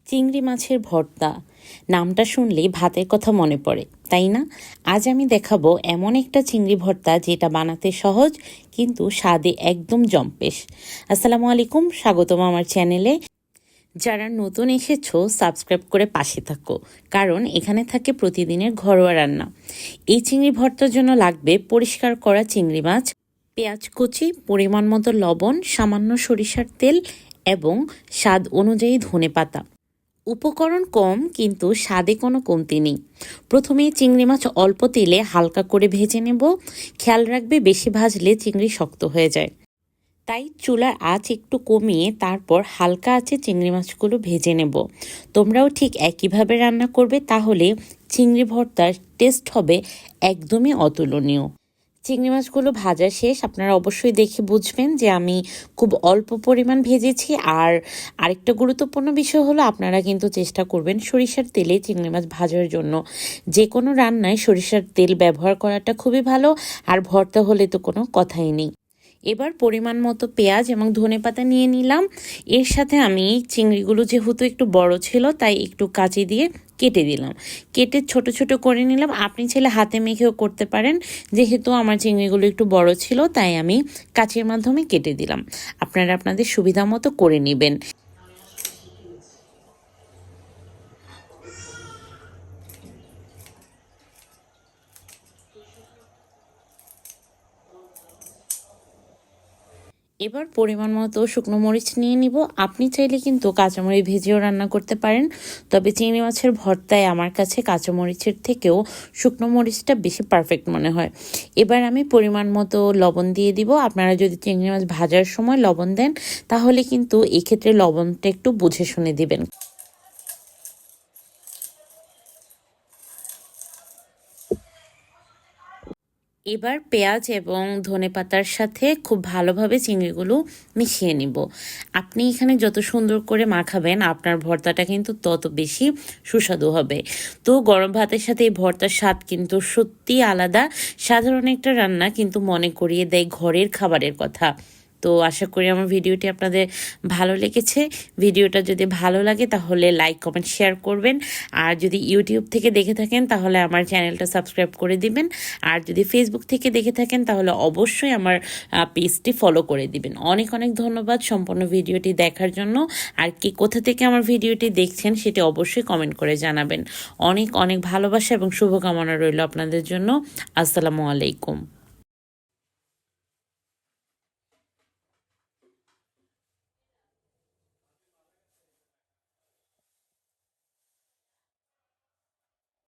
চিংড়ি মাছের ভর্তা নামটা শুনলেই ভাতের কথা মনে পড়ে, তাই না? আজ আমি দেখাবো এমন একটা চিংড়ি ভর্তা যেটা বানাতে সহজ কিন্তু স্বাদে একদম জম্পেশ। আসসালামু আলাইকুম, স্বাগতম আমার চ্যানেলে। যারা নতুন এসেছো সাবস্ক্রাইব করে পাশে থাকো, কারণ এখানে থাকে প্রতিদিনের ঘরোয়া রান্না। এই চিংড়ি ভর্তার জন্য লাগবে পরিষ্কার করা চিংড়ি মাছ, পেঁয়াজ কুচি, পরিমাণ মতো লবণ, সামান্য সরিষার তেল এবং স্বাদ অনুযায়ী ধনেপাতা। উপকরণ কম কিন্তু স্বাদে কোনো কমতি নেই। প্রথমেই চিংড়ি মাছ অল্প তেলে হালকা করে ভেজে নেব। খেয়াল রাখবে বেশি ভাজলে চিংড়ি শক্ত হয়ে যায়, তাই চুলার আঁচ একটু কমিয়ে তারপর হালকা আঁচে চিংড়ি মাছগুলো ভেজে নেব। তোমরাও ঠিক একইভাবে রান্না করবে, তাহলে চিংড়ি ভর্তার টেস্ট হবে একদমই অতুলনীয়। চিংড়ি মাছগুলো ভাজা শেষ, আপনারা অবশ্যই দেখে বুঝবেন যে আমি খুব অল্প পরিমাণ ভেজেছি। আর আরেকটা গুরুত্বপূর্ণ বিষয় হলো, আপনারা কিন্তু চেষ্টা করবেন সরিষার তেলে চিংড়ি মাছ ভাজার জন্য। যে কোনো রান্নায় সরিষার তেল ব্যবহার করাটা খুবই ভালো, আর ভর্তা হলে তো কোনো কথাই নেই। এবার পরিমাণ মতো পেঁয়াজ এবং ধনেপাতা নিয়ে নিলাম। এর সাথে আমি চিংড়িগুলো যেহেতু একটু বড় ছিল তাই একটু কাঁচি দিয়ে কেটে দিলাম। কেটে ছোট ছোট করে নিলাম। আপনি চাইলে হাতে মেখেও করতে পারেন, যেহেতু আমার চিংড়িগুলো একটু বড় ছিল তাই আমি কাঁচির মাধ্যমে কেটে দিলাম। আপনারা আপনাদের সুবিধা মতো করে নেবেন। এবার পরিমাণ মতো শুকনো মরিচ নিয়ে নিব। আপনি চাইলে কিন্তু কাঁচামরিচ ভেজেও রান্না করতে পারেন, তবে চিংড়ি মাছের ভর্তায় আমার কাছে কাঁচামরিচের থেকেও শুকনো মরিচটা বেশি পারফেক্ট মনে হয়। এবার আমি পরিমাণ মতো লবণ দিয়ে দিব। আপনারা যদি চিংড়ি মাছ ভাজার সময় লবণ দেন, তাহলে কিন্তু এক্ষেত্রে লবণটা একটু বুঝে শুনে দিবেন। এবার পেঁয়াজ এবং ধনেপাতার সাথে খুব ভালোভাবে চিংড়িগুলো মিশিয়ে নিব। আপনি এখানে যত সুন্দর করে মাখাবেন, আপনার ভর্তাটা কিন্তু তত বেশি সুস্বাদু হবে। তো গরম ভাতের সাথে এই ভর্তার স্বাদ কিন্তু সত্যি আলাদা। সাধারণ একটা রান্না কিন্তু মনে করিয়ে দেয় ঘরের খাবারের কথা। তো আশা করি আমার ভিডিওটি আপনাদের ভালো লেগেছে। ভিডিওটা যদি ভালো লাগে তাহলে লাইক, কমেন্ট, শেয়ার করবেন। আর যদি ইউটিউব থেকে দেখে থাকেন তাহলে আমার চ্যানেলটা সাবস্ক্রাইব করে দিবেন। আর যদি ফেসবুক থেকে দেখে থাকেন তাহলে অবশ্যই আমার পেজটি ফলো করে দিবেন। অনেক অনেক ধন্যবাদ সম্পূর্ণ ভিডিওটি দেখার জন্য। আর কি কোথা থেকে আমার ভিডিওটি দেখছেন সেটি অবশ্যই কমেন্ট করে জানাবেন। অনেক অনেক ভালোবাসা এবং শুভকামনা রইল আপনাদের জন্য। আসসালামু আলাইকুম।